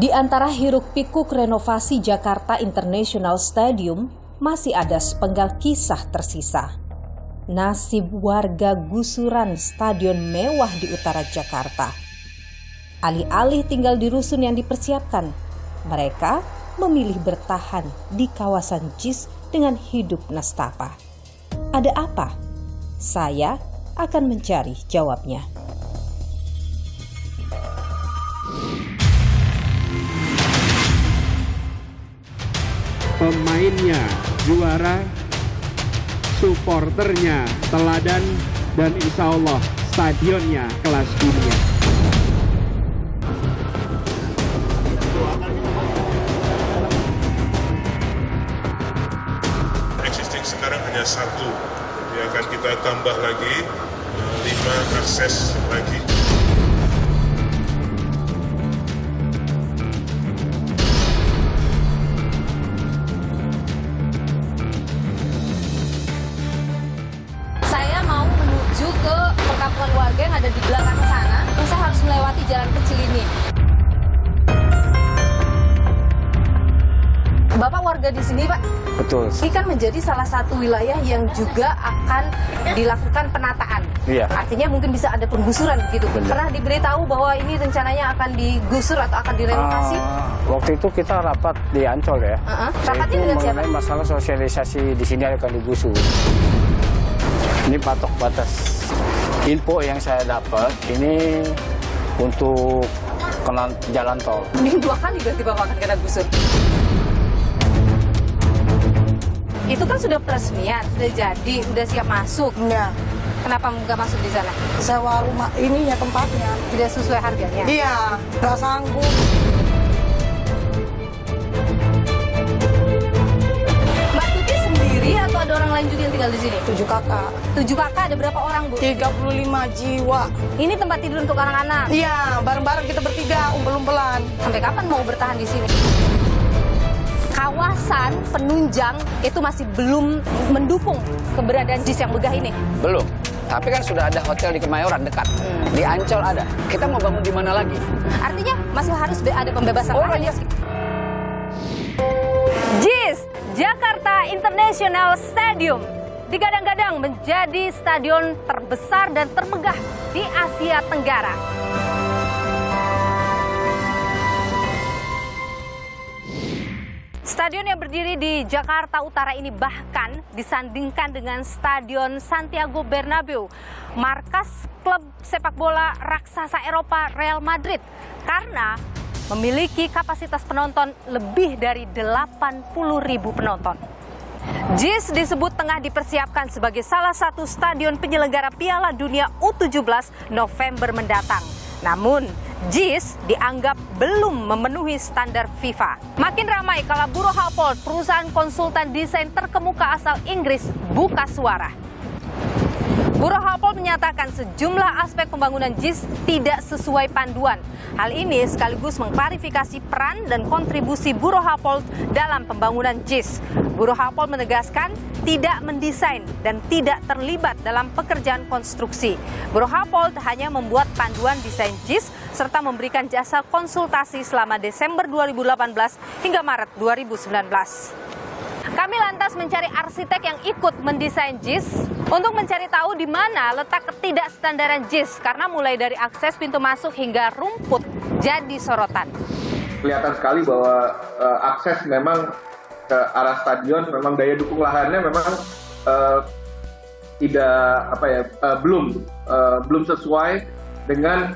Di antara hiruk-pikuk renovasi Jakarta International Stadium, masih ada sepenggal kisah tersisa. Nasib warga gusuran stadion mewah di utara Jakarta. Alih-alih tinggal di rusun yang dipersiapkan, mereka memilih bertahan di kawasan JIS dengan hidup nestapa. Ada apa? Saya akan mencari jawabnya. Pemainnya juara, supporternya teladan, dan insya Allah stadionnya kelas dunia. Existing sekarang hanya 1, jadi akan kita tambah lagi 5 akses lagi. Ke perkampungan warga yang ada di belakang sana, saya harus melewati jalan kecil ini. Bapak warga di sini, Pak? Betul. Ini kan menjadi salah satu wilayah yang juga akan dilakukan penataan. Iya. Artinya mungkin bisa ada penggusuran begitu. Benar. Pernah diberitahu bahwa ini rencananya akan digusur atau akan direnovasi? Waktu itu kita rapat di Ancol ya. Rapatnya dengan siapa? Mengenai masalah sosialisasi di sini akan digusur. Ini patok batas. Info yang saya dapat ini untuk jalan tol. Ini 2 kali berarti Bapak akan kena gusur. Itu kan sudah peresmian, sudah jadi, sudah siap masuk. Enggak. Kenapa nggak masuk di sana? Sewa rumah ininya tempatnya. Tidak sesuai harganya? Iya, nggak sanggup. Mbak Tuti sendiri atau ada orang lain juga yang tinggal di sini? 7 kakak. 7 kakak, ada berapa orang, Bu? 35 jiwa. Ini tempat tidur untuk anak-anak? Iya, bareng-bareng kita bertiga, umpel-umpelan. Sampai kapan mau bertahan di sini? Kawasan penunjang itu masih belum mendukung keberadaan JIS yang megah ini? Belum. Tapi kan sudah ada hotel di Kemayoran dekat. Di Ancol ada. Kita mau bangun di mana lagi? Artinya masih harus ada pembebasan lahan ya? JIS, Jakarta International Stadium, digadang-gadang menjadi stadion terbesar dan termegah di Asia Tenggara. Stadion yang berdiri di Jakarta Utara ini bahkan disandingkan dengan Stadion Santiago Bernabeu, markas klub sepak bola raksasa Eropa Real Madrid, karena memiliki kapasitas penonton lebih dari 80.000 penonton. JIS disebut tengah dipersiapkan sebagai salah satu stadion penyelenggara Piala Dunia U17 November mendatang. Namun, JIS dianggap belum memenuhi standar FIFA. Makin ramai kala Buro Happold, perusahaan konsultan desain terkemuka asal Inggris, buka suara. Buro Happold menyatakan sejumlah aspek pembangunan JIS tidak sesuai panduan. Hal ini sekaligus mengklarifikasi peran dan kontribusi Buro Happold dalam pembangunan JIS. Buro Happold menegaskan tidak mendesain dan tidak terlibat dalam pekerjaan konstruksi. Buro Happold hanya membuat panduan desain JIS serta memberikan jasa konsultasi selama Desember 2018 hingga Maret 2019. Kami lantas mencari arsitek yang ikut mendesain JIS untuk mencari tahu di mana letak ketidakstandaran JIS, karena mulai dari akses pintu masuk hingga rumput jadi sorotan. Kelihatan sekali bahwa akses memang ke arah stadion, memang daya dukung lahannya memang belum sesuai dengan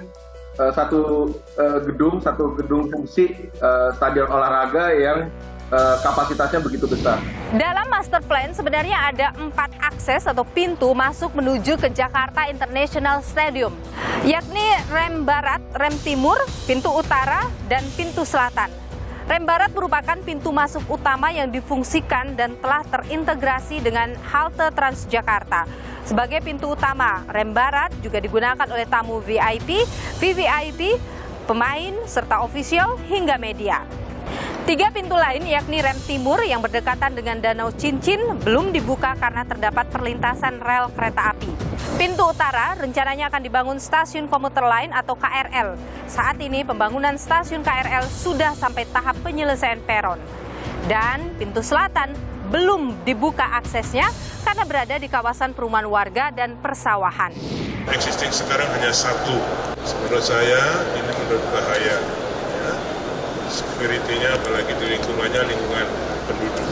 satu gedung fungsi stadion olahraga yang kapasitasnya begitu besar. Dalam master plan sebenarnya ada 4 akses atau pintu masuk menuju ke Jakarta International Stadium, yakni rem barat, rem timur, pintu utara, dan pintu selatan. Rem barat merupakan pintu masuk utama yang difungsikan dan telah terintegrasi dengan halte Transjakarta. Sebagai pintu utama, rem barat juga digunakan oleh tamu VIP, VVIP, pemain, serta ofisial hingga media. 3 pintu lain yakni rem timur yang berdekatan dengan Danau Cincin belum dibuka karena terdapat perlintasan rel kereta api. Pintu utara rencananya akan dibangun stasiun komuter lain atau KRL. Saat ini pembangunan stasiun KRL sudah sampai tahap penyelesaian peron. Dan pintu selatan belum dibuka aksesnya karena berada di kawasan perumahan warga dan persawahan. Existing sekarang hanya 1. Menurut saya ini menurut bahaya. Security-nya apalagi di lingkungannya lingkungan penduduk.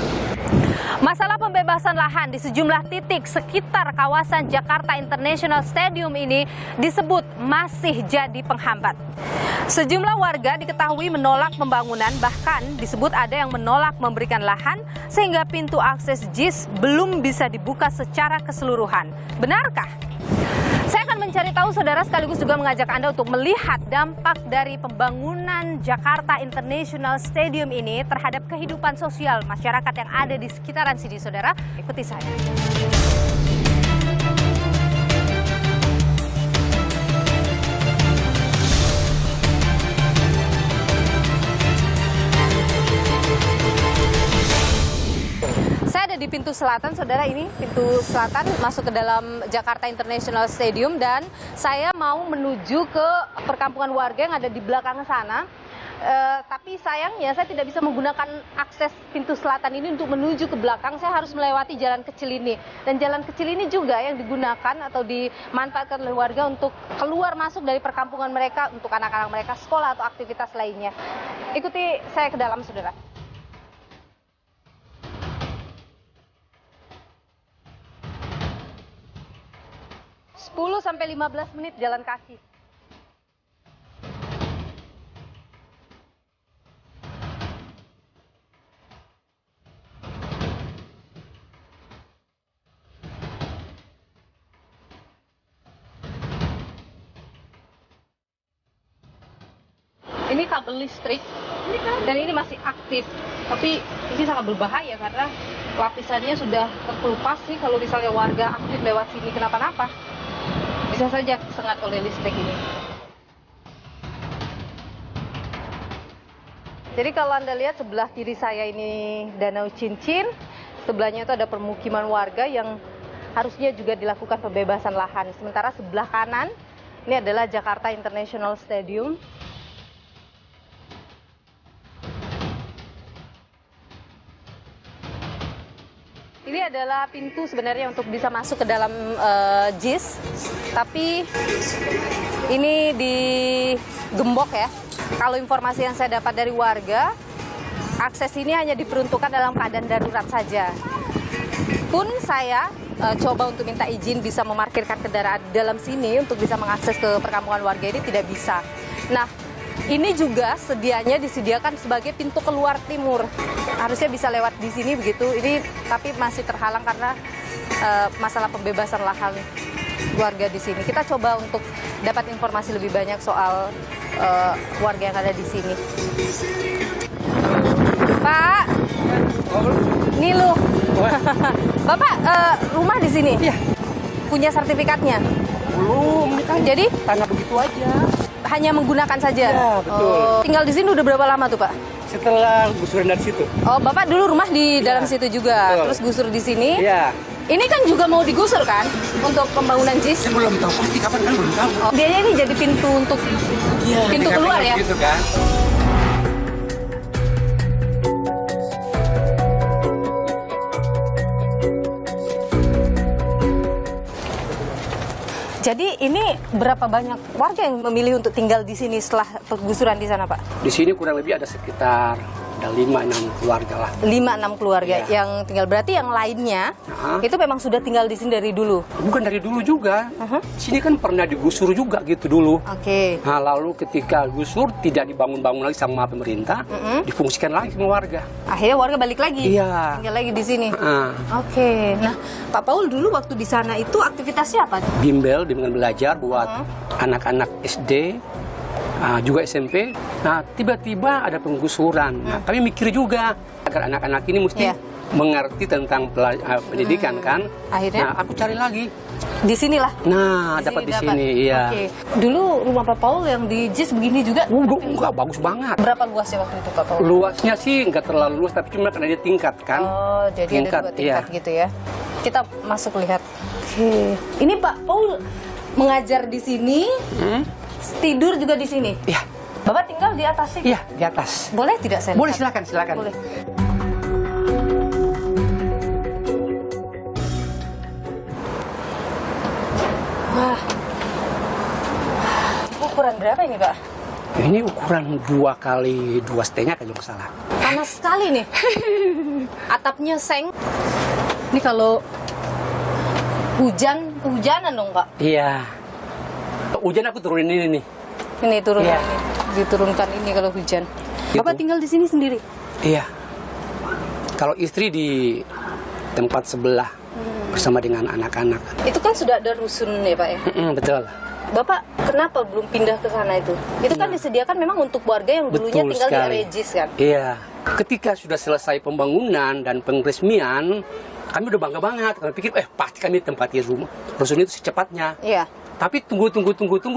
Masalah pembebasan lahan di sejumlah titik sekitar kawasan Jakarta International Stadium ini disebut masih jadi penghambat. Sejumlah warga diketahui menolak pembangunan, bahkan disebut ada yang menolak memberikan lahan sehingga pintu akses JIS belum bisa dibuka secara keseluruhan. Benarkah? Saya akan mencari tahu, saudara, sekaligus juga mengajak Anda untuk melihat dampak dari pembangunan Jakarta International Stadium ini terhadap kehidupan sosial masyarakat yang ada di sekitaran sini, saudara. Ikuti saya. Saya ada di pintu selatan, saudara. Ini pintu selatan masuk ke dalam Jakarta International Stadium dan saya mau menuju ke perkampungan warga yang ada di belakang sana. Tapi sayangnya saya tidak bisa menggunakan akses pintu selatan ini untuk menuju ke belakang. Saya harus melewati jalan kecil ini. Dan jalan kecil ini juga yang digunakan atau dimanfaatkan oleh warga untuk keluar masuk dari perkampungan mereka untuk anak-anak mereka sekolah atau aktivitas lainnya. Ikuti saya ke dalam, saudara. 10 sampai 15 menit jalan kaki. Ini kabel listrik dan ini masih aktif, tapi ini sangat berbahaya karena lapisannya sudah terkelupas sih. Kalau misalnya warga aktif lewat sini kenapa-napa, bisa saja tersengat oleh listrik ini. Jadi kalau Anda lihat sebelah kiri saya ini Danau Cincin, sebelahnya itu ada permukiman warga yang harusnya juga dilakukan pembebasan lahan. Sementara sebelah kanan ini adalah Jakarta International Stadium. Ini adalah pintu sebenarnya untuk bisa masuk ke dalam JIS, tapi ini digembok ya. Kalau informasi yang saya dapat dari warga, akses ini hanya diperuntukkan dalam keadaan darurat saja. Pun saya coba untuk minta izin bisa memarkirkan kendaraan di dalam sini untuk bisa mengakses ke perkampungan warga ini tidak bisa. Nah, ini juga disediakan sebagai pintu keluar timur. Harusnya bisa lewat di sini begitu. Ini tapi masih terhalang karena masalah pembebasan lahan warga di sini. Kita coba untuk dapat informasi lebih banyak soal warga yang ada di sini. Pak, ini lu. Bapak rumah di sini? Iya. Punya sertifikatnya? Belum. Jadi? Tanah begitu aja. Hanya menggunakan saja? Ya, betul. Tinggal di sini udah berapa lama tuh, Pak? Setelah gusuran dari situ. Oh, Bapak dulu rumah di dalam situ juga, betul. Terus gusur di sini? Iya. Ini kan juga mau digusur kan untuk pembangunan JIS? Saya belum tahu pasti kapan kan belum tahu. Oh, dia ini jadi pintu untuk pintu keluar ya? Gitu kan. Jadi ini berapa banyak warga yang memilih untuk tinggal di sini setelah penggusuran di sana, Pak? Di sini kurang lebih ada sekitar 5-6 keluarga lah. 5-6 keluarga Ya. yang tinggal. Berarti yang lainnya itu memang sudah tinggal di sini dari dulu? Bukan dari dulu juga. Sini kan pernah digusur juga gitu dulu. Oke. Nah, lalu ketika gusur tidak dibangun-bangun lagi sama pemerintah, difungsikan lagi sama warga. Akhirnya warga balik lagi? Iya. Tinggal lagi di sini? Oke. Nah, Pak Paul dulu waktu di sana itu aktivitasnya apa? Bimbel dengan belajar buat anak-anak SD, juga SMP. Nah, tiba-tiba ada penggusuran. Nah, kami mikir juga agar anak-anak ini mesti mengerti tentang pendidikan kan. Akhirnya? Nah, aku cari lagi. Di sinilah. Nah, dapat di sini, iya. Oke. Dulu rumah Pak Paul yang di JIS begini juga? Enggak, bagus banget. Berapa luasnya waktu itu Pak Paul? Luasnya sih nggak terlalu luas, tapi cuma karena dia tingkat kan. Oh, jadi tingkat, ada 2 tingkat gitu ya. Kita masuk lihat. Oke. Ini Pak Paul mengajar di sini, tidur juga di sini? Iya. Bapak tinggal di atas sih? Iya, di atas. Boleh tidak saya Boleh, lihat? silakan. Boleh. Wah. Ukuran berapa ini, Pak? Ini ukuran 2 kali 2,5 kalau nggak salah. Panas sekali nih. Atapnya seng. Ini kalau kehujanan dong, Pak? Iya. Hujan aku turunin ini nih. Ini turun Iya. ini. Diturunkan ini kalau hujan. Gitu. Bapak tinggal di sini sendiri? Iya. Kalau istri di tempat sebelah bersama dengan anak-anak. Itu kan sudah ada rusun ya, Pak ya? Betul. Bapak kenapa belum pindah ke sana itu? Itu kan disediakan memang untuk warga yang dulunya Betul tinggal di sekali. area JIS kan? Iya. Ketika sudah selesai pembangunan dan pengresmian, kami udah bangga banget. Kami pikir, pasti kami tempati rumah rusun itu secepatnya. Iya. Tapi tunggu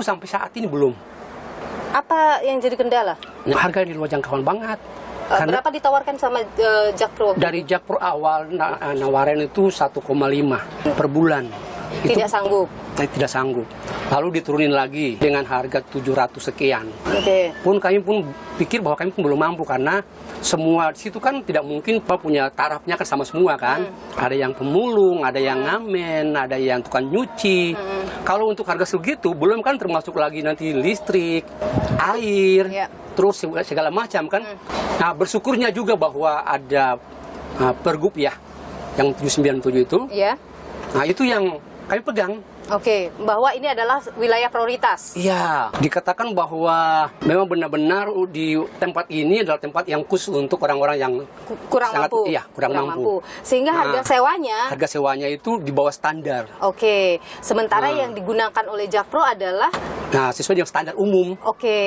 sampai saat ini belum. Apa yang jadi kendala? Nah, harga di luar jangkauan banget. Karena Berapa ditawarkan sama Jakpro? dari Jakpro awal nawarin itu 1,5 per bulan. Tidak sanggup. Saya tidak sanggup. Lalu diturunin lagi dengan harga 700 sekian. Oke. Kami pun pikir bahwa kami pun belum mampu karena semua di situ kan tidak mungkin Pak punya tarafnya kan sama semua kan. Ada yang pemulung, ada yang ngamen, ada yang tukang nyuci. Kalau untuk harga segitu belum kan termasuk lagi nanti listrik, air, Iya. terus segala macam kan. Nah, bersyukurnya juga bahwa ada pergub ya yang 797 itu. Iya. Nah, itu yang kami pegang. Oke, bahwa ini adalah wilayah prioritas. Iya, dikatakan bahwa memang benar-benar di tempat ini adalah tempat yang khusus untuk orang-orang yang Kurang sangat, mampu. Iya, kurang mampu. Sehingga Nah, harga sewanya. Harga sewanya itu di bawah standar. Oke, sementara yang digunakan oleh Jakpro adalah Nah, sesuai dengan standar umum. oke,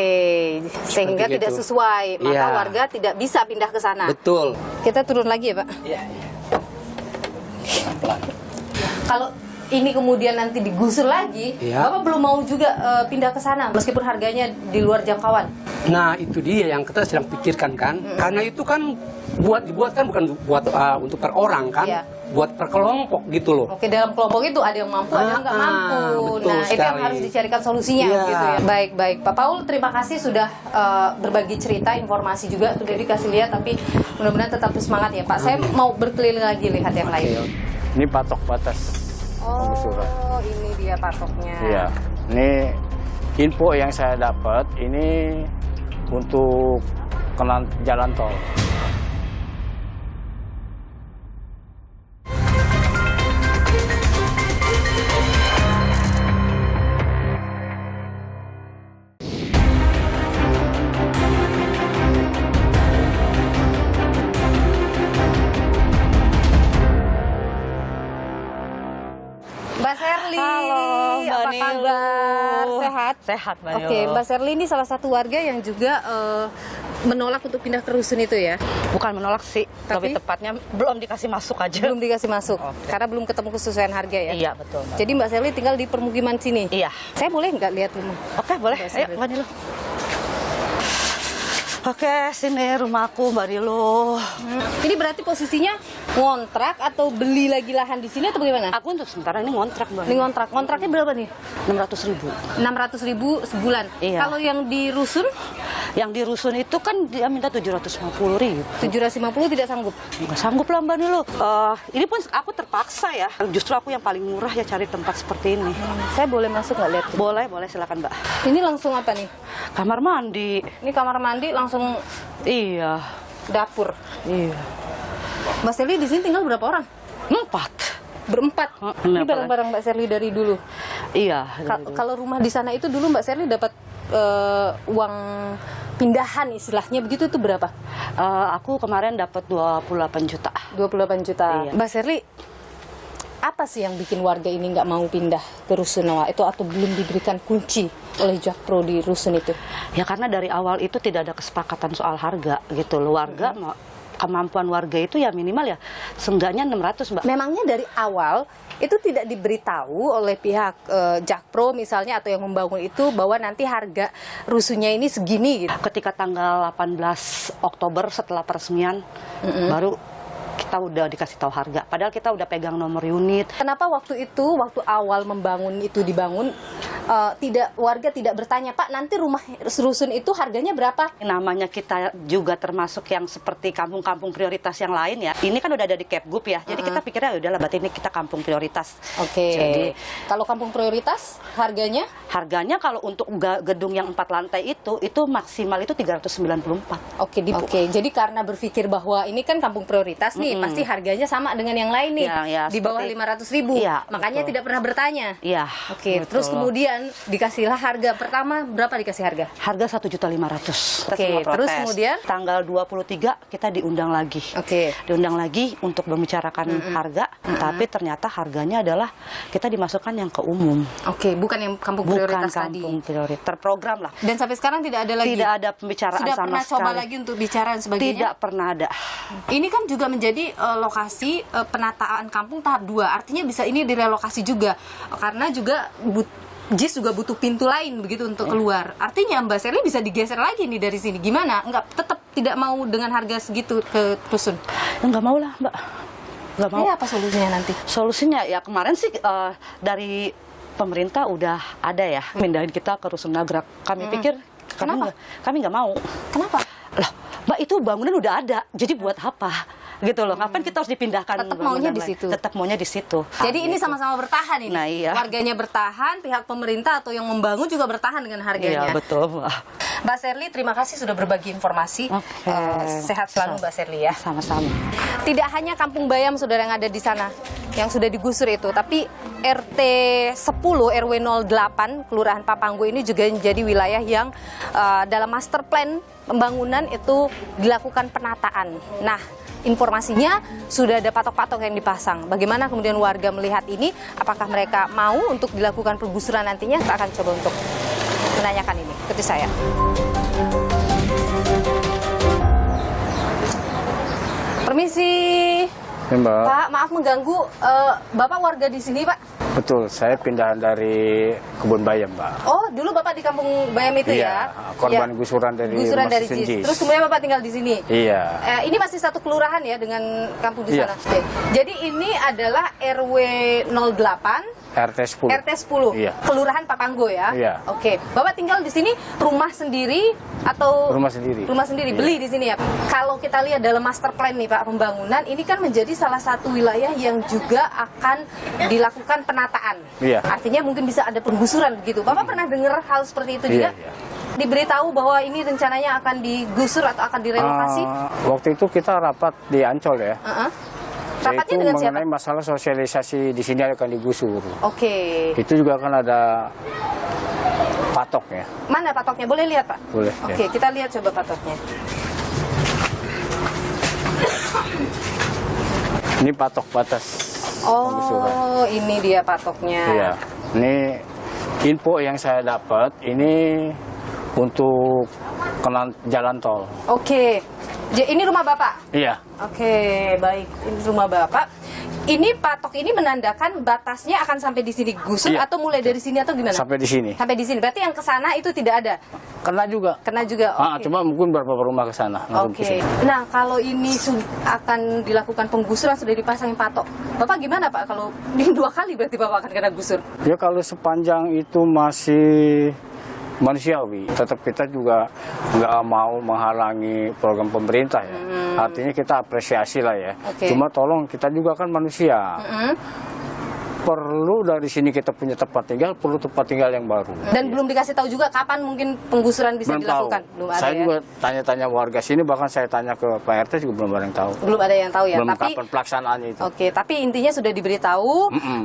sehingga Seperti tidak itu. sesuai, maka Iya. warga tidak bisa pindah ke sana. Betul. Kita turun lagi ya, Pak. Iya. Kalau ini kemudian nanti digusur lagi, Iya. Bapak belum mau juga pindah ke sana meskipun harganya di luar jangkauan. Nah, itu dia yang kita sedang pikirkan kan. Karena itu kan dibuat kan bukan buat untuk per orang kan. Iya. Buat per kelompok gitu loh. Oke, dalam kelompok itu ada yang mampu, ada yang nggak mampu. betul Nah, itu yang sekali. harus dicarikan solusinya Iya. gitu ya. Baik. Pak Paul, terima kasih sudah berbagi cerita, informasi juga sudah dikasih lihat, tapi mudah-mudahan tetap semangat ya, Pak. Saya mau berkeliling lagi lihat yang lain. Ini patok batas penggusuran. Oh, ini dia patoknya. Iya. Ini info yang saya dapat ini untuk jalan tol. Mbak Serli, Halo, Mbak apa Nilu. kabar? Sehat? Sehat, Mbak Oke, Nilu. Mbak Serli ini salah satu warga yang juga menolak untuk pindah ke rusun itu ya? Bukan menolak sih, Tapi? lebih tepatnya belum dikasih masuk aja. Belum dikasih masuk, karena belum ketemu kesesuaian harga ya? Iya, betul. Mbak. Jadi Mbak Serli tinggal di permukiman sini? Iya. Saya boleh nggak lihat rumah? Oke, boleh. Mbak Ayo, Serli. Mbak Nilu. Oke, sini rumahku, Mbak Nilu. Ini berarti posisinya ngontrak atau beli lagi lahan di sini atau bagaimana? Aku untuk sementara ini ngontrak, Mbak Ini Nilu. ngontrak. Kontraknya berapa nih? 600.000. 600.000 sebulan. Iya. Kalau yang di rusun Yang di rusun itu kan dia minta 750.000. 750 tidak sanggup. Nggak sanggup lah, Mbak Nilu. Ini pun aku terpaksa ya. Justru aku yang paling murah ya cari tempat seperti ini. Saya boleh masuk nggak lihat? Boleh, silakan, Mbak. Ini langsung apa nih? Kamar mandi. Ini kamar mandi langsung Iya. dapur. Iya. Mbak Serli di sini tinggal berapa orang? 4. Berempat. Ini kenapa? barang-barang Mbak Serli dari dulu. Iya. Kalau rumah di sana itu dulu Mbak Serli dapat uang pindahan istilahnya begitu itu berapa? Aku kemarin dapat 28 juta. 28 juta. Iya. Mbak Serli, apa sih yang bikin warga ini nggak mau pindah ke Rusunawa itu atau belum diberikan kunci oleh Jakpro di rusun itu? Ya karena dari awal itu tidak ada kesepakatan soal harga gitu loh. Warga kemampuan warga itu ya minimal ya seenggaknya 600, Mbak. Memangnya dari awal itu tidak diberitahu oleh pihak Jakpro misalnya atau yang membangun itu bahwa nanti harga rusunnya ini segini gitu? Ketika tanggal 18 Oktober setelah peresmian baru kita udah dikasih tahu harga. Padahal kita udah pegang nomor unit. Kenapa waktu awal membangun itu dibangun warga tidak bertanya, Pak, nanti rumah rusun itu harganya berapa? Namanya kita juga termasuk yang seperti kampung-kampung prioritas yang lain ya. Ini kan udah ada di Kepgub ya. Jadi kita pikirnya udahlah berarti ini kita kampung prioritas. Oke. Jadi kalau kampung prioritas harganya? Harganya kalau untuk gedung yang 4 lantai itu maksimal itu 394. Oke. Jadi karena berpikir bahwa ini kan kampung prioritas nih, pasti harganya sama dengan yang lain nih, di bawah 500.000. Ya, makanya tidak pernah bertanya. Iya. Oke. Terus kemudian dikasihlah harga pertama, berapa dikasih harga? Harga 1.500.000. Oke. Terus kemudian tanggal 23 kita diundang lagi. Oke. Diundang lagi untuk membicarakan harga, tapi ternyata harganya adalah kita dimasukkan yang ke umum. Oke, bukan yang kampung prioritas tadi. Bukan kampung prioritas, terprogram lah. Dan sampai sekarang tidak ada lagi? Tidak ada pembicaraan Sudah sama pernah sekali. coba lagi untuk bicara dan sebagainya? Tidak pernah ada. Ini kan juga menjadi lokasi penataan kampung tahap 2. Artinya bisa ini direlokasi juga. Karena juga JIS juga butuh pintu lain begitu untuk keluar. Artinya Mbak Sherly bisa digeser lagi nih dari sini. Gimana? Tetap tidak mau dengan harga segitu ke rusun? Enggak mau lah, Mbak. Enggak mau. Ini apa solusinya nanti? Solusinya ya kemarin sih dari pemerintah udah ada ya pindahin kita ke rusun Nagrak. Kami pikir Kenapa? Kami nggak mau. Kenapa? Lah, Mbak, itu bangunan udah ada. Jadi buat apa? Gitu loh. Ngapain kita harus dipindahkan? Tetap maunya di situ. Tetap maunya di situ. Jadi ini sama-sama bertahan ini. Nah, iya. Warganya bertahan, pihak pemerintah atau yang membangun juga bertahan dengan harganya. Iya, betul. Mbak Sherly, terima kasih sudah berbagi informasi. Sehat selalu Mbak Sherly ya. Sama-sama. Tidak hanya Kampung Bayam saudara yang ada di sana yang sudah digusur itu, tapi RT 10 RW 08 Kelurahan Papanggo ini juga menjadi wilayah yang dalam master plan pembangunan itu dilakukan penataan. Nah, informasinya sudah ada patok-patok yang dipasang. Bagaimana kemudian warga melihat ini? Apakah mereka mau untuk dilakukan penggusuran nantinya? Kita akan coba untuk menanyakan ini. Ikuti saya. Permisi. Ya, Mbak. Pak, maaf mengganggu. Bapak warga di sini, Pak? Betul, saya pindahan dari Kebun Bayam, Mbak. Oh, dulu Bapak di Kampung Bayam itu ya? Korban gusuran dari JIS. Terus kemudian Bapak tinggal di sini? Iya. Ini masih satu kelurahan ya dengan kampung di sana? Oke. Jadi ini adalah RW 08 RT 10. RT 10, Iya. Kelurahan Papanggo ya? Iya. Oke. Bapak tinggal di sini rumah sendiri atau? Rumah sendiri. Rumah sendiri, Iya. beli di sini ya? Kalau kita lihat dalam master plan nih Pak, pembangunan, ini kan menjadi salah satu wilayah yang juga akan dilakukan penataan. Iya. Artinya mungkin bisa ada penggusuran begitu. Bapak pernah dengar hal seperti itu juga? Iya. Diberitahu bahwa ini rencananya akan digusur atau akan direlokasi? Waktu itu kita rapat di Ancol ya. Rapatnya Yaitu dengan siapa? mengenai masalah sosialisasi di sini akan digusur. Oke. Itu juga akan ada patok ya. Mana patoknya? Boleh lihat Pak? Boleh. Oke, kita lihat coba patoknya. Ini patok batas penggusuran. Oh, ini dia patoknya. Iya. Ini info yang saya dapat ini untuk jalan tol. Oke. Ini rumah Bapak? Iya. Oke, baik. Ini rumah Bapak. Ini patok ini menandakan batasnya akan sampai di sini gusur Iya. atau mulai dari sini atau gimana? Sampai di sini. Sampai di sini. Berarti yang ke sana itu tidak ada. Kena juga. Kena juga. Oke. Cuma mungkin beberapa rumah ke sana. Oke. Nah, kalau ini akan dilakukan penggusuran sudah dipasangin patok. Bapak gimana Pak kalau ini 2 kali berarti Bapak akan kena gusur? Ya kalau sepanjang itu masih manusiawi, tetap kita juga nggak mau menghalangi program pemerintah ya. Artinya kita apresiasi lah ya. Oke. Cuma tolong kita juga kan manusia. Perlu dari sini kita punya tempat tinggal, perlu tempat tinggal yang baru. Dan belum dikasih tahu juga kapan mungkin penggusuran bisa Belum dilakukan? tahu. Belum ada Saya ya? juga tanya-tanya warga sini, bahkan saya tanya ke Pak RT juga belum ada yang tahu. Belum ada yang tahu ya. Belum Tapi kapan pelaksanaannya itu. Oke, tapi intinya sudah diberitahu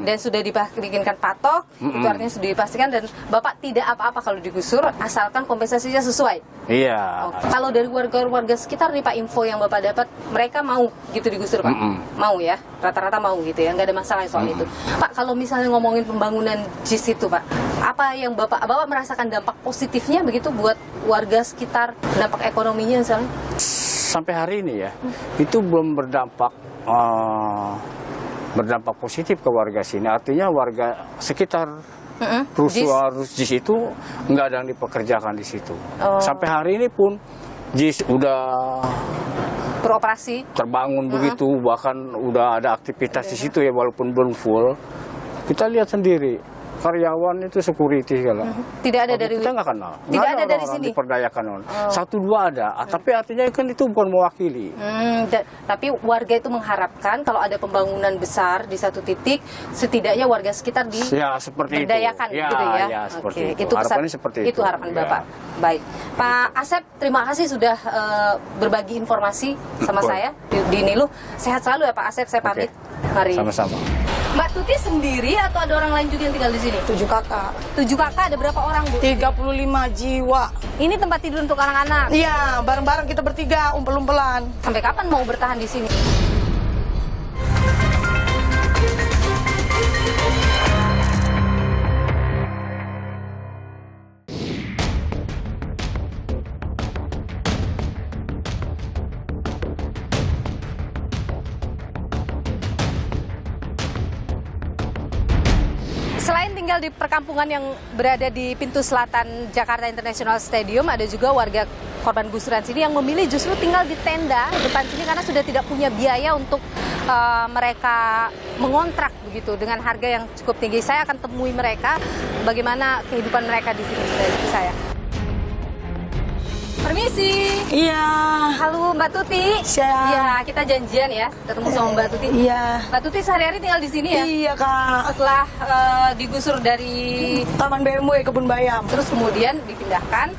dan sudah dibikinkan patok, itu artinya sudah dipastikan dan Bapak tidak apa-apa kalau digusur asalkan kompensasinya sesuai. Iya. Kalau dari warga-warga sekitar nih Pak, info yang Bapak dapat, mereka mau gitu digusur Pak? Mau ya, rata-rata mau gitu ya, nggak ada masalah soal itu. Pak, kalau misalnya ngomongin pembangunan JIS itu Pak, apa yang Bapak merasakan dampak positifnya begitu buat warga sekitar, dampak ekonominya misalnya? sampai hari ini ya, itu belum berdampak positif ke warga sini. Artinya warga sekitar harus di situ nggak ada yang dipekerjakan di situ. Sampai hari ini pun JIS udah beroperasi, terbangun begitu, bahkan udah ada aktivitas di situ ya, walaupun belum full. Kita lihat sendiri karyawan itu security kalau tidak ada dari kita nggak kenal, tidak ada dari orang sini diperdayakan. Satu dua ada, tapi artinya kan itu bukan mewakili. Tapi warga itu mengharapkan kalau ada pembangunan besar di satu titik, setidaknya warga sekitar seperti diberdayakan itu. gitu ya. Ya, seperti Oke, itu. Harapannya seperti itu. Itu harapan Bapak. Baik, Pak Asep, terima kasih sudah berbagi informasi sama saya di Niluh. Sehat selalu ya Pak Asep, saya pamit. Mari. Sama-sama. Mbak Tuti sendiri atau ada orang lain juga yang tinggal di sini? 7 kakak. 7 kakak, ada berapa orang, Bu? 35 jiwa. Ini tempat tidur untuk anak-anak? Iya, bareng-bareng kita bertiga, umpel-umpelan. Sampai kapan mau bertahan di sini? Selain tinggal di perkampungan yang berada di pintu selatan Jakarta International Stadium, ada juga warga korban gusuran sini yang memilih justru tinggal di tenda depan sini karena sudah tidak punya biaya untuk mereka mengontrak begitu dengan harga yang cukup tinggi. Saya akan temui mereka, bagaimana kehidupan mereka di sini. Dari saya. Permisi. Iya. Halo Mbak Tuti. Iya, kita janjian ya, ketemu sama Mbak Tuti. Iya. Mbak Tuti sehari-hari tinggal di sini ya? Iya, Kak. Setelah digusur dari Taman BMW Kebun Bayam. terus kemudian dipindahkan.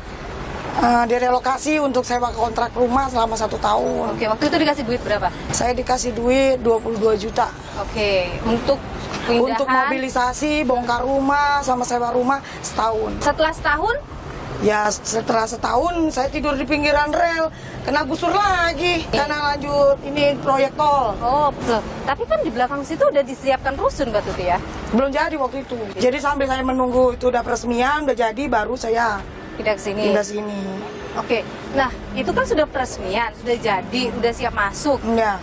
Direlokasi untuk sewa kontrak rumah selama 1 tahun. Oke, waktu itu dikasih duit berapa? Saya dikasih duit 22 juta. Oke, untuk pindahan. Untuk mobilisasi, bongkar rumah, sama sewa rumah setahun. Setelah setahun? Ya, setelah setahun saya tidur di pinggiran rel, kena gusur lagi karena lanjut ini proyek tol. Oh, loh. Tapi kan di belakang situ udah disiapkan rusun Mbak Tuti ya? Belum jadi waktu itu. Jadi sambil saya menunggu itu udah peresmian, udah jadi, baru saya Pindah ke sini. pindah sini. Oke, nah itu kan sudah peresmian, sudah jadi, udah siap masuk. Ya,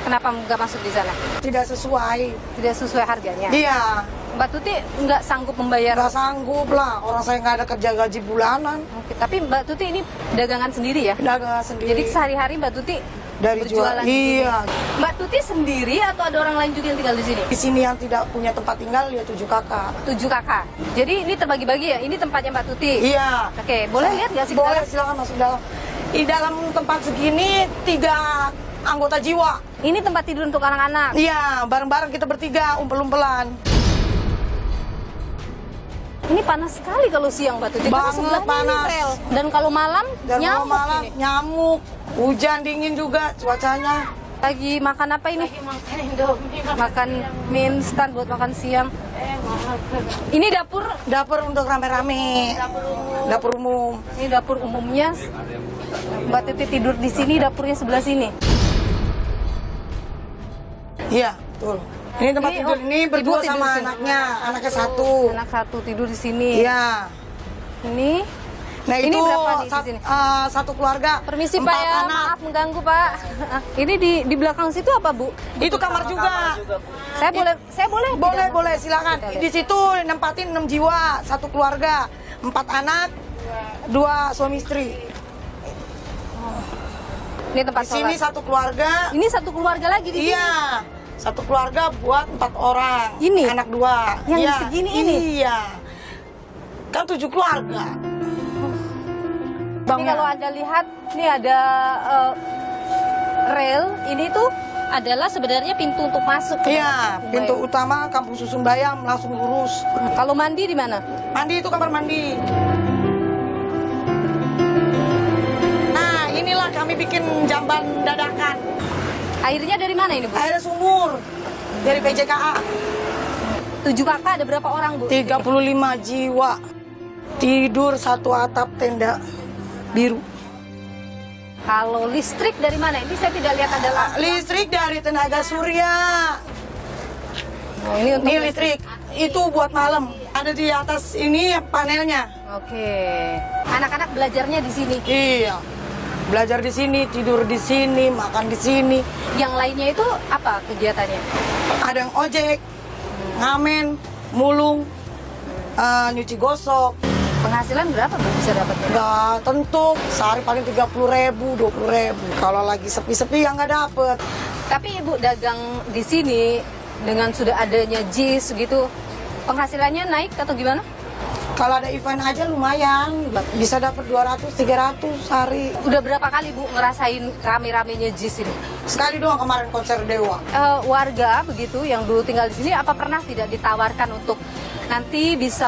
Kenapa nggak masuk di sana? tidak sesuai. Tidak sesuai harganya. Iya, Mbak Tuti nggak sanggup membayar. nggak sanggup lah. Orang saya nggak ada kerja gaji bulanan. Oke, tapi Mbak Tuti ini dagangan sendiri ya? Dagang sendiri. Jadi sehari-hari Mbak Tuti dari berjualan jual. di sini. Iya. Mbak Tuti sendiri atau ada orang lain juga yang tinggal di sini? Di sini yang tidak punya tempat tinggal ya 7 kakak. 7 kakak. Jadi ini terbagi-bagi ya? Ini tempatnya Mbak Tuti? Iya. Oke, boleh lihat nggak sih? ke Boleh, dalam? silakan masuk dalam. Di dalam tempat segini 3 anggota jiwa. Ini tempat tidur untuk anak-anak? Iya, bareng-bareng kita bertiga, umpel-umpelan. Ini panas sekali kalau siang Mbak Tuti. Karena Banget sebelahnya ini panas. rel. Dan kalau malam Dan kalau nyamuk malam ini. nyamuk, hujan dingin juga cuacanya. Lagi makan apa ini? Makan mie instan buat makan siang. Ini dapur? Dapur untuk rame-rame. Dapur umum. Ini dapur umumnya. Mbak Tuti tidur di sini, dapurnya sebelah sini. Iya, betul. Ini tempat Ini, tidur oh, ini ibu berdua tidur sama di sini. anaknya 1. Anak 1 tidur di sini. Iya. Ini. Nah, Ini itu berapa nih di sini? satu keluarga. Permisi 4 Pak ya, anak. maaf mengganggu Pak. Ini di belakang situ apa Bu? Itu kamar juga. Saya boleh? Boleh, silakan. Kita lihat. Di situ nempatin 6 jiwa, 1 keluarga, 4 anak, 2 suami istri. Ini tempat Di sini sholat. 1 keluarga. Ini 1 keluarga lagi di sini. Iya. 1 keluarga buat 4 orang. Ini? Anak 2. Yang Iya. segini ini? Iya. Kan 7 keluarga. Ini kalau Anda lihat, ini ada rel. Ini tuh adalah sebenarnya pintu untuk masuk ke Iya, Kampung pintu Bayam. utama Kampung Susun Bayam langsung lurus. Kalau mandi di mana? Mandi itu kamar mandi. Nah, inilah kami bikin jamban dadakan. Airnya dari mana ini Bu? Air sumur dari PJKA. 7 kakak, ada berapa orang Bu? 35 jiwa. Tidur 1 atap tenda biru. Kalau listrik dari mana? Ini saya tidak lihat ada lampu. Listrik dari tenaga surya. Oh, ini untuk Ini listrik. Itu buat malam. Ada di atas ini panelnya. Oke. Anak-anak belajarnya di sini. Iya. Belajar di sini, tidur di sini, makan di sini. Yang lainnya itu apa kegiatannya? Ada yang ojek, ngamen, mulung, nyuci gosok. Penghasilan berapa Bu bisa dapatnya? Nggak tentu, sehari paling 30.000, 20.000. Kalau lagi sepi-sepi ya nggak dapet. Tapi Ibu dagang di sini dengan sudah adanya JIS gitu, penghasilannya naik atau gimana? Kalau ada event aja lumayan, bisa dapat 200-300 sehari. Udah berapa kali Bu ngerasain rame-ramenya JIS ini? Sekali doang kemarin konser Dewa. Warga begitu yang dulu tinggal di sini, apa pernah tidak ditawarkan untuk nanti bisa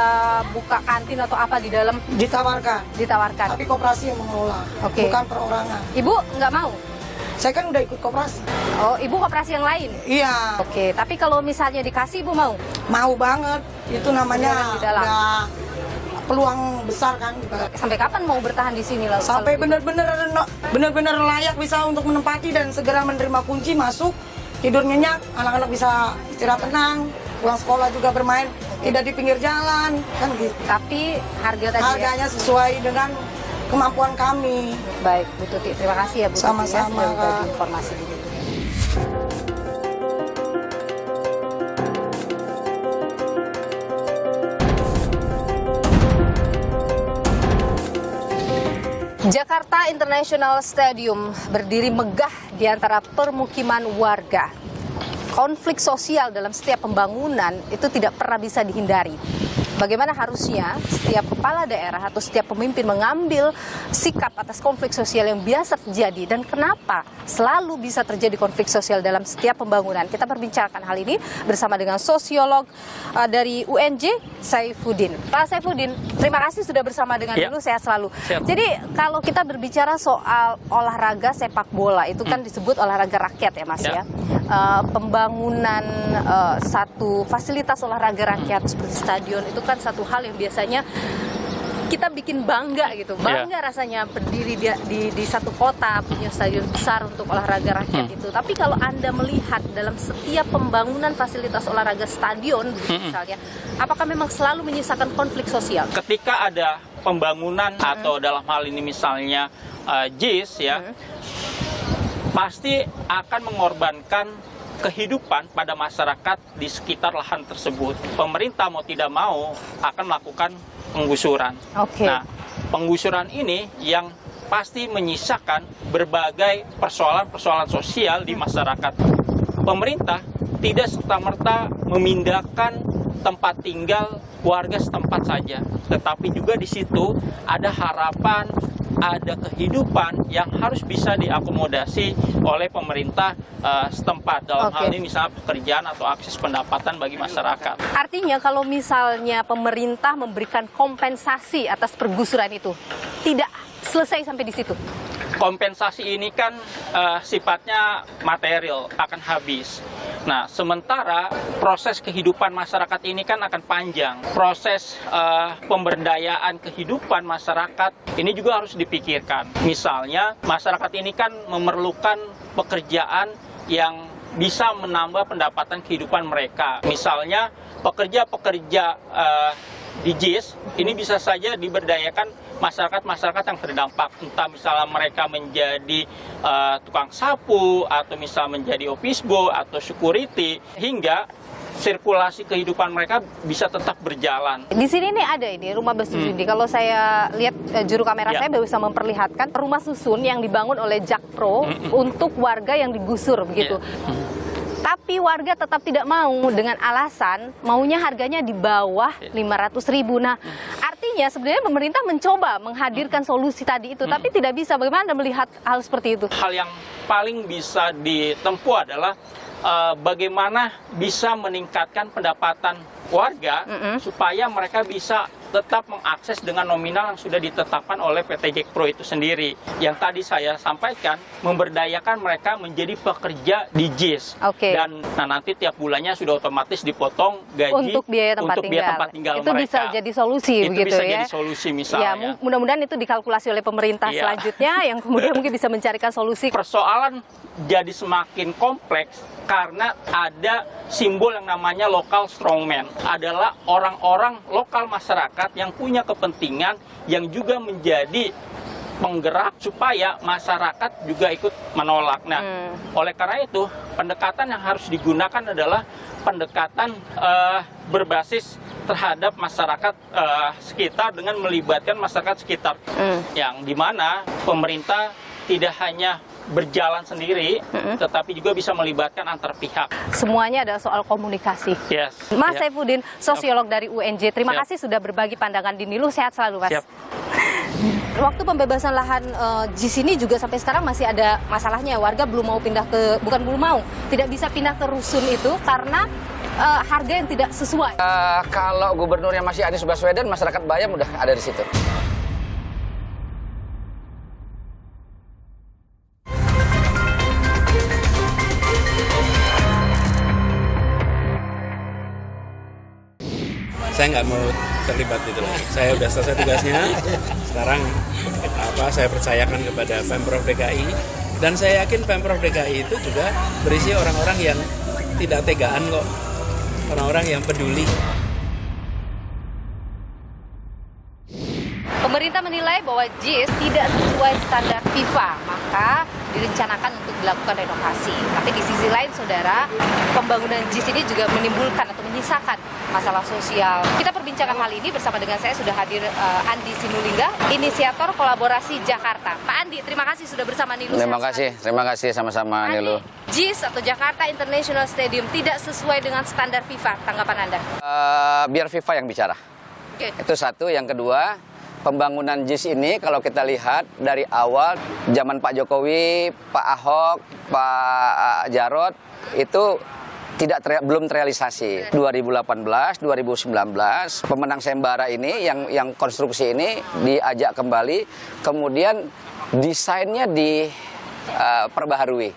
buka kantin atau apa di dalam? Ditawarkan. Tapi koperasi yang mengelola, bukan perorangan. Ibu nggak mau? Saya kan udah ikut koperasi. Oh, Ibu koperasi yang lain? Iya. Oke, tapi kalau misalnya dikasih Ibu mau? Mau banget. Itu namanya Di dalam. udah peluang besar kan. Sampai kapan mau bertahan di sini lalu? Sampai benar-benar layak bisa untuk menempati dan segera menerima kunci masuk, tidur nyenyak, anak-anak bisa istirahat tenang, pulang sekolah juga bermain, tidak di pinggir jalan, kan gitu. Tapi harganya sesuai dengan kemampuan kami. Baik, Bu Tuti. Terima kasih ya Bu Tuti. Sama-sama, sudah berbagi Kak. informasi di sini. Jakarta International Stadium berdiri megah di antara permukiman warga. Konflik sosial dalam setiap pembangunan itu tidak pernah bisa dihindari. Bagaimana harusnya setiap kepala daerah atau setiap pemimpin mengambil sikap atas konflik sosial yang biasa terjadi dan kenapa selalu bisa terjadi konflik sosial dalam setiap pembangunan. Kita berbincangkan hal ini bersama dengan sosiolog dari UNJ, Saifuddin. Pak Saifuddin, terima kasih sudah bersama dengan dulu, sehat selalu. Jadi kalau kita berbicara soal olahraga sepak bola, itu kan disebut olahraga rakyat ya Mas ya. Pembangunan satu fasilitas olahraga rakyat seperti stadion itu kan satu hal yang biasanya kita bikin bangga gitu, rasanya berdiri di satu kota punya stadion besar untuk olahraga rakyat itu. Tapi kalau Anda melihat dalam setiap pembangunan fasilitas olahraga stadion misalnya, apakah memang selalu menyisakan konflik sosial? Ketika ada pembangunan atau dalam hal ini misalnya JIS ya, pasti akan mengorbankan kehidupan pada masyarakat di sekitar lahan tersebut. Pemerintah mau tidak mau akan melakukan penggusuran. Nah, penggusuran ini yang pasti menyisakan berbagai persoalan-persoalan sosial di masyarakat. Pemerintah tidak serta-merta memindahkan tempat tinggal warga setempat saja, tetapi juga di situ ada harapan, ada kehidupan yang harus bisa diakomodasi oleh pemerintah setempat. Dalam hal ini misalnya pekerjaan atau akses pendapatan bagi masyarakat. Artinya kalau misalnya pemerintah memberikan kompensasi atas pergusuran itu, tidak selesai sampai di situ? Kompensasi ini kan sifatnya material, akan habis. Nah, sementara proses kehidupan masyarakat ini kan akan panjang. Proses pemberdayaan kehidupan masyarakat ini juga harus dipikirkan. Misalnya, masyarakat ini kan memerlukan pekerjaan yang bisa menambah pendapatan kehidupan mereka. Misalnya, pekerja-pekerja di JIS ini bisa saja diberdayakan masyarakat-masyarakat yang terdampak, entah misalnya mereka menjadi tukang sapu atau misalnya menjadi office boy atau security, hingga sirkulasi kehidupan mereka bisa tetap berjalan. Di sini nih ada ini rumah bersusun. Kalau saya lihat juru kamera saya bisa memperlihatkan rumah susun yang dibangun oleh Jakpro untuk warga yang digusur begitu. Tapi warga tetap tidak mau dengan alasan maunya harganya di bawah 500.000. Nah, artinya sebenarnya pemerintah mencoba menghadirkan solusi tadi itu, tapi tidak bisa. Bagaimana Anda melihat hal seperti itu? Hal yang paling bisa ditempuh adalah bagaimana bisa meningkatkan pendapatan warga supaya mereka bisa tetap mengakses dengan nominal yang sudah ditetapkan oleh PT Jakpro itu sendiri. Yang tadi saya sampaikan, memberdayakan mereka menjadi pekerja di JIS. Dan nanti tiap bulannya sudah otomatis dipotong gaji untuk biaya tempat tinggal itu mereka. bisa jadi solusi itu begitu bisa ya. Jadi solusi misalnya. Ya, mudah-mudahan itu dikalkulasi oleh pemerintah selanjutnya yang kemudian mungkin bisa mencarikan solusi. Persoalan jadi semakin kompleks karena ada simbol yang namanya local strongman. Adalah orang-orang lokal masyarakat yang punya kepentingan yang juga menjadi penggerak supaya masyarakat juga ikut menolak. Nah, oleh karena itu pendekatan yang harus digunakan adalah pendekatan berbasis terhadap masyarakat sekitar dengan melibatkan masyarakat sekitar, yang dimana pemerintah tidak hanya berjalan sendiri, tetapi juga bisa melibatkan antar pihak. Semuanya adalah soal komunikasi. Yes. Mas Saifuddin, sosiolog dari UNJ, terima kasih sudah berbagi pandangan di Nilu. Sehat selalu, Mas. Siap. Waktu pembebasan lahan JIS ini juga sampai sekarang masih ada masalahnya. Warga belum mau pindah ke, bukan belum mau, tidak bisa pindah ke rusun itu karena harga yang tidak sesuai. Kalau gubernurnya masih Anies Baswedan, masyarakat Bayam udah ada di situ. Saya nggak mau terlibat itu lagi. Saya udah selesai tugasnya. Sekarang saya percayakan kepada Pemprov DKI, dan saya yakin Pemprov DKI itu juga berisi orang-orang yang tidak tegaan kok, orang-orang yang peduli. Pemerintah menilai bahwa JIS tidak sesuai standar FIFA, maka direncanakan untuk dilakukan renovasi. Tapi di sisi lain, saudara, pembangunan JIS ini juga menimbulkan atau menyisakan masalah sosial. Kita perbincangkan hal ini bersama dengan saya sudah hadir Andi Sinulinga, inisiator kolaborasi Jakarta. Pak Andi, terima kasih sudah bersama Nilu. Terima kasih sama-sama Nilu. JIS atau Jakarta International Stadium tidak sesuai dengan standar FIFA. Tanggapan Anda? Biar FIFA yang bicara. Oke. Itu satu. Yang kedua, pembangunan JIS ini kalau kita lihat dari awal zaman Pak Jokowi, Pak Ahok, Pak Jarot itu belum terrealisasi. 2018, 2019 pemenang Sembara ini yang konstruksi ini diajak kembali, kemudian desainnya diperbaharui.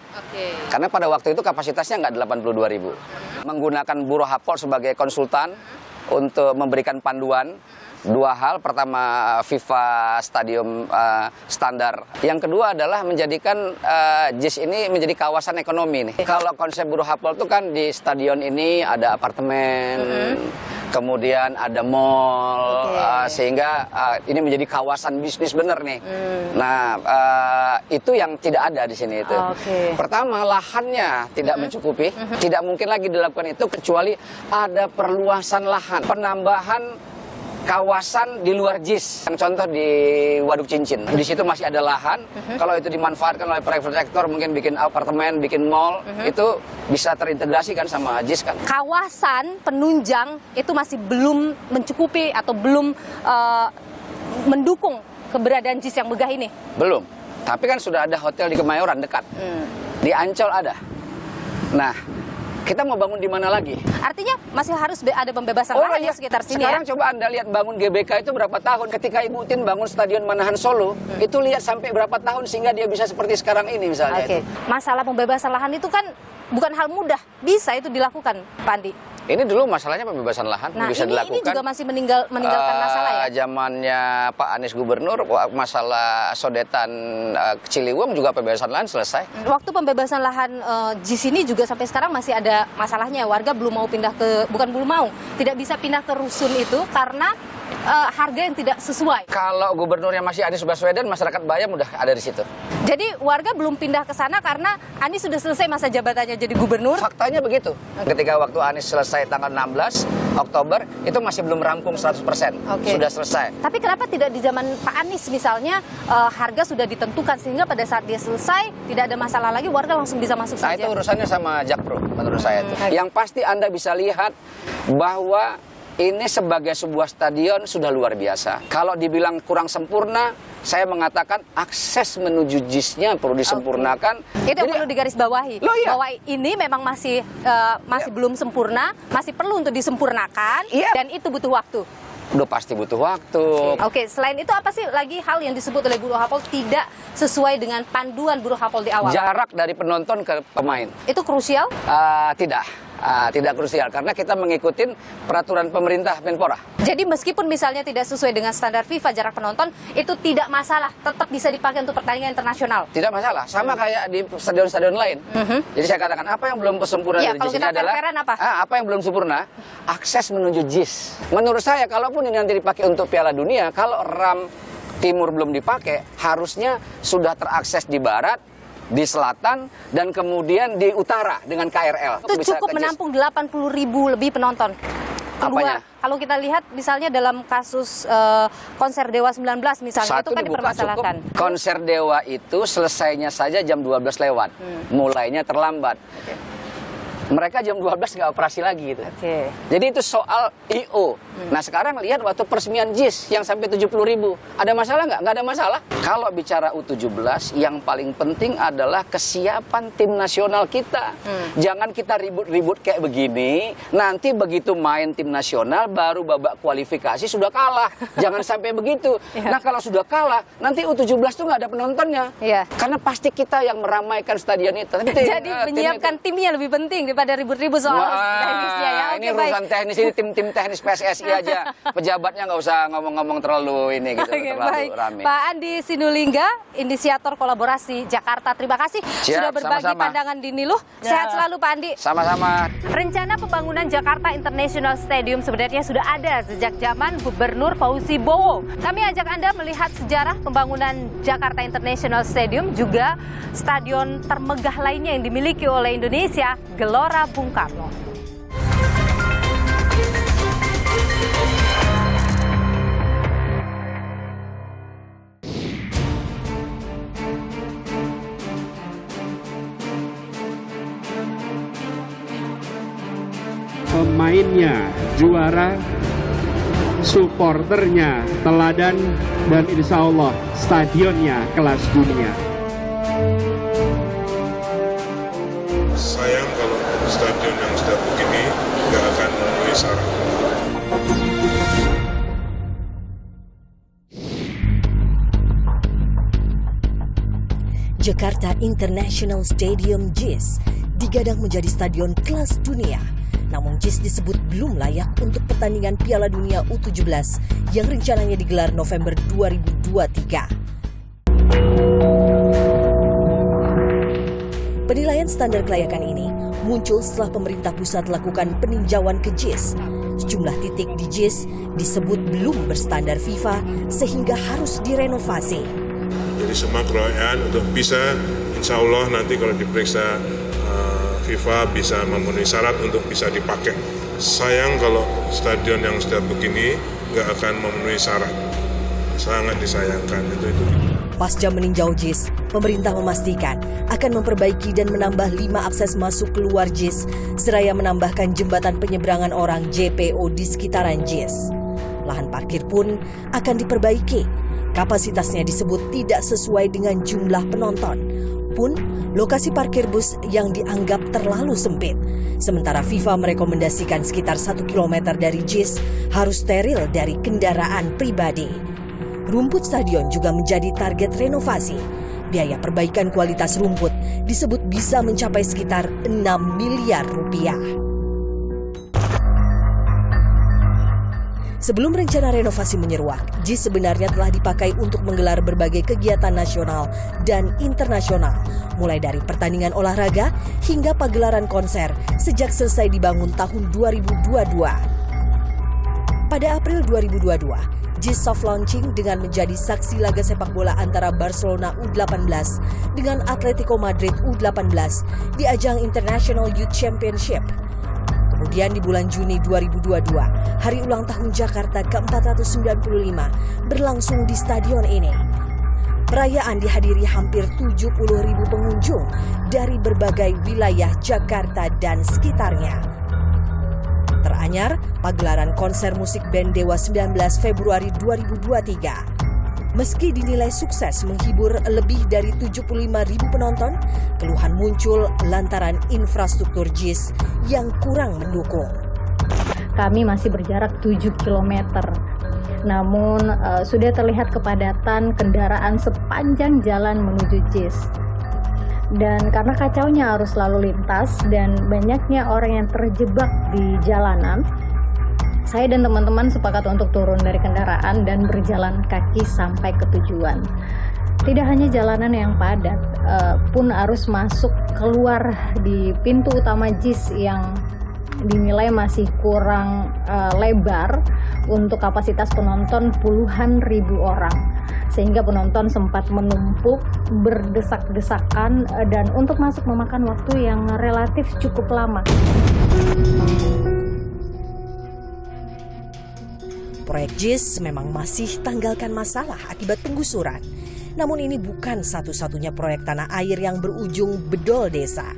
Karena pada waktu itu kapasitasnya nggak 82.000. Menggunakan Bureau Hapol sebagai konsultan untuk memberikan panduan. Dua hal, pertama FIFA Stadium standar. Yang kedua adalah menjadikan JIS ini menjadi kawasan ekonomi nih. Kalau konsep Bureau Hapol itu kan di stadion ini ada apartemen, kemudian ada mall, sehingga ini menjadi kawasan bisnis bener nih. Nah, itu yang tidak ada di sini itu. Pertama, lahannya tidak mencukupi, tidak mungkin lagi dilakukan itu kecuali ada perluasan lahan, penambahan kawasan di luar JIS. Contoh di Waduk Cincin, di situ masih ada lahan. Kalau itu dimanfaatkan oleh private sector, mungkin bikin apartemen, bikin mall, itu bisa terintegrasi kan sama JIS kan. Kawasan penunjang itu masih belum mencukupi atau belum mendukung keberadaan JIS yang megah ini? Belum. Tapi kan sudah ada hotel di Kemayoran dekat. Di Ancol ada. Nah, kita mau bangun di mana lagi? Artinya masih harus ada pembebasan lahan di sekitar sini. Sekarang coba Anda lihat bangun GBK itu berapa tahun. Ketika Ibu Tin bangun Stadion Manahan Solo, itu lihat sampai berapa tahun sehingga dia bisa seperti sekarang ini misalnya. Masalah pembebasan lahan itu kan bukan hal mudah. Bisa itu dilakukan, Pak Andi? Ini dulu masalahnya pembebasan lahan bisa dilakukan. Ini juga masih meninggalkan masalah ya? Zamannya Pak Anies Gubernur, masalah sodetan Ciliwung juga pembebasan lahan selesai. Waktu pembebasan lahan JIS ini juga sampai sekarang masih ada masalahnya. Warga belum mau pindah ke, bukan belum mau, tidak bisa pindah ke rusun itu karena harga yang tidak sesuai. Kalau gubernurnya masih Anies Baswedan, masyarakat Bayam udah ada di situ. Jadi warga belum pindah ke sana karena Anies sudah selesai masa jabatannya jadi gubernur? Faktanya begitu. Ketika waktu Anies selesai tanggal 16 Oktober, itu masih belum rampung 100%. Sudah selesai. Tapi kenapa tidak di zaman Pak Anies misalnya harga sudah ditentukan sehingga pada saat dia selesai tidak ada masalah lagi, warga langsung bisa masuk saja? Nah, itu urusannya sama Jakpro menurut saya itu. Yang pasti Anda bisa lihat bahwa ini sebagai sebuah stadion sudah luar biasa. Kalau dibilang kurang sempurna, saya mengatakan akses menuju JIS-nya perlu disempurnakan. Itu yang perlu digarisbawahi. Bahwa ini memang masih belum sempurna, masih perlu untuk disempurnakan, dan itu butuh waktu. Udah pasti butuh waktu. Oke, selain itu apa sih lagi hal yang disebut oleh Bureau Hapol tidak sesuai dengan panduan Bureau Hapol di awal? Jarak dari penonton ke pemain. Itu krusial? Tidak krusial karena kita mengikuti peraturan pemerintah Menpora. Jadi meskipun misalnya tidak sesuai dengan standar FIFA jarak penonton, itu tidak masalah, tetap bisa dipakai untuk pertandingan internasional. Tidak masalah, sama kayak di stadion-stadion lain. Jadi saya katakan apa yang belum sempurna dari JIS ini adalah apa yang belum sempurna? Akses menuju JIS. Menurut saya, kalaupun ini nanti dipakai untuk Piala Dunia, kalau RAM timur belum dipakai, harusnya sudah terakses di barat, di selatan, dan kemudian di utara dengan KRL. Itu cukup menampung 80.000 lebih penonton. Kedua, kalau kita lihat misalnya dalam kasus konser Dewa 19 misalnya, itu kan dipermasalahkan. Konser Dewa itu selesainya saja jam 12 lewat, mulainya terlambat. Mereka jam 12 nggak operasi lagi gitu. Jadi itu soal I.O. Nah sekarang lihat waktu peresmian JIS yang sampai 70.000. Ada masalah nggak? Nggak ada masalah. Kalau bicara U17, yang paling penting adalah kesiapan tim nasional kita. Jangan kita ribut-ribut kayak begini. Nanti begitu main tim nasional, baru babak kualifikasi sudah kalah. Jangan sampai begitu. Nah kalau sudah kalah, nanti U17 tuh nggak ada penontonnya. Karena pasti kita yang meramaikan stadion itu. Jadi menyiapkan timnya lebih penting daripada ribut-ribut soal teknisnya ya. Ini urusan teknis, ini tim teknis PSSI aja. Pejabatnya nggak usah ngomong-ngomong terlalu ini gitu, terlalu rame. Pak Andi Sinulinga, inisiator kolaborasi Jakarta, terima kasih sudah berbagi pandangan di Niluh. Sehat selalu Pak Andi. Sama-sama. Rencana pembangunan Jakarta International Stadium sebenarnya sudah ada sejak zaman Gubernur Fauzi Bowo. Kami ajak Anda melihat sejarah pembangunan Jakarta International Stadium, juga stadion termegah lainnya yang dimiliki oleh Indonesia, Gelora Bung Karno. Pemainnya juara, supporternya teladan, dan insya Allah stadionnya kelas dunia. Sayang kalau stadion yang sudah begini nggak akan memenuhi syarat. Jakarta International Stadium JIS digadang menjadi stadion kelas dunia. Namun JIS disebut belum layak untuk pertandingan Piala Dunia U17 yang rencananya digelar November 2023. Penilaian standar kelayakan ini muncul setelah pemerintah pusat lakukan peninjauan ke JIS. Sejumlah titik di JIS disebut belum berstandar FIFA sehingga harus direnovasi. Jadi semua keroyokan untuk bisa, insya Allah nanti kalau diperiksa FIFA bisa memenuhi syarat untuk bisa dipakai. Sayang kalau stadion yang sudah begini nggak akan memenuhi syarat. Sangat disayangkan itu. Pasca meninjau JIS, pemerintah memastikan akan memperbaiki dan menambah 5 akses masuk keluar JIS, seraya menambahkan jembatan penyeberangan orang JPO di sekitaran JIS. Lahan parkir pun akan diperbaiki. Kapasitasnya disebut tidak sesuai dengan jumlah penonton. Pun, lokasi parkir bus yang dianggap terlalu sempit. Sementara FIFA merekomendasikan sekitar 1 km dari JIS harus steril dari kendaraan pribadi. Rumput stadion juga menjadi target renovasi. Biaya perbaikan kualitas rumput disebut bisa mencapai sekitar 6 miliar rupiah. Sebelum rencana renovasi menyeruak, JIS sebenarnya telah dipakai untuk menggelar berbagai kegiatan nasional dan internasional, mulai dari pertandingan olahraga hingga pagelaran konser sejak selesai dibangun tahun 2022. Pada April 2022, JIS soft launching dengan menjadi saksi laga sepak bola antara Barcelona U18 dengan Atletico Madrid U18 di ajang International Youth Championship. Kemudian di bulan Juni 2022, hari ulang tahun Jakarta ke-495 berlangsung di stadion ini. Perayaan dihadiri hampir 70.000 pengunjung dari berbagai wilayah Jakarta dan sekitarnya. Teranyar, pagelaran konser musik band Dewa 19 Februari 2023. Meski dinilai sukses menghibur lebih dari 75.000 penonton, keluhan muncul lantaran infrastruktur JIS yang kurang mendukung. Kami masih berjarak 7 km, namun sudah terlihat kepadatan kendaraan sepanjang jalan menuju JIS. Dan karena kacaunya arus lalu lintas dan banyaknya orang yang terjebak di jalanan, saya dan teman-teman sepakat untuk turun dari kendaraan dan berjalan kaki sampai ke tujuan. Tidak hanya jalanan yang padat, pun arus masuk keluar di pintu utama JIS yang dinilai masih kurang lebar, untuk kapasitas penonton puluhan ribu orang, sehingga penonton sempat menumpuk berdesak-desakan dan untuk masuk memakan waktu yang relatif cukup lama. Proyek JIS memang masih tanggalkan masalah akibat penggusuran. Namun ini bukan satu-satunya proyek tanah air yang berujung bedol desa.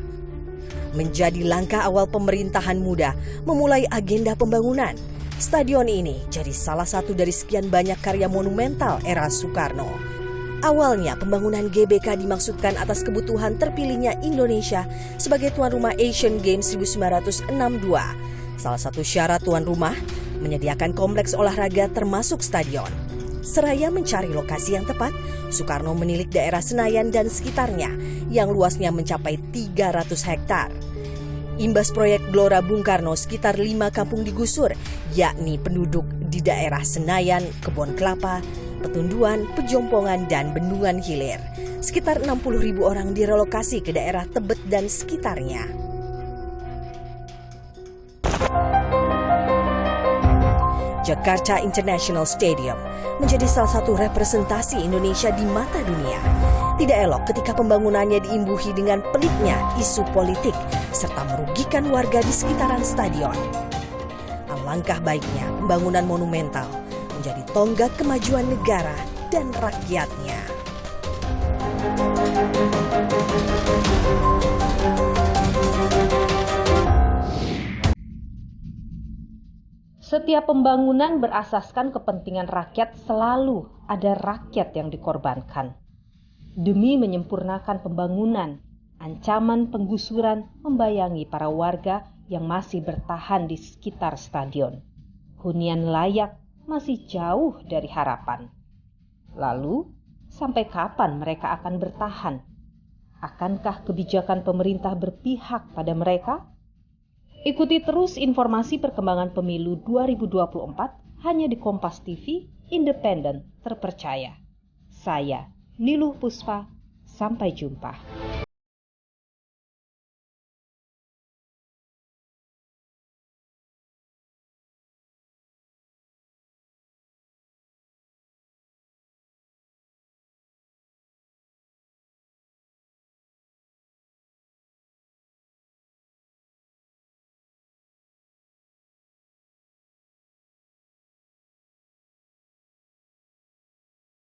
Menjadi langkah awal pemerintahan muda memulai agenda pembangunan, stadion ini jadi salah satu dari sekian banyak karya monumental era Soekarno. Awalnya pembangunan GBK dimaksudkan atas kebutuhan terpilihnya Indonesia sebagai tuan rumah Asian Games 1962. Salah satu syarat tuan rumah menyediakan kompleks olahraga termasuk stadion. Seraya mencari lokasi yang tepat, Soekarno menilik daerah Senayan dan sekitarnya yang luasnya mencapai 300 hektar. Imbas proyek Gelora Bung Karno, sekitar 5 kampung digusur, yakni penduduk di daerah Senayan, Kebon Kelapa, Petunduan, Pejompongan, dan Bendungan Hilir. Sekitar 60.000 orang direlokasi ke daerah Tebet dan sekitarnya. Jakarta International Stadium menjadi salah satu representasi Indonesia di mata dunia. Tidak elok ketika pembangunannya diimbuhi dengan peliknya isu politik serta merugikan warga di sekitaran stadion. Alangkah baiknya pembangunan monumental menjadi tonggak kemajuan negara dan rakyatnya. Setiap pembangunan berasaskan kepentingan rakyat, selalu ada rakyat yang dikorbankan. Demi menyempurnakan pembangunan, ancaman penggusuran membayangi para warga yang masih bertahan di sekitar stadion. Hunian layak masih jauh dari harapan. Lalu, sampai kapan mereka akan bertahan? Akankah kebijakan pemerintah berpihak pada mereka? Ikuti terus informasi perkembangan pemilu 2024 hanya di Kompas TV, independen, terpercaya. Saya, Niluh Puspa, sampai jumpa.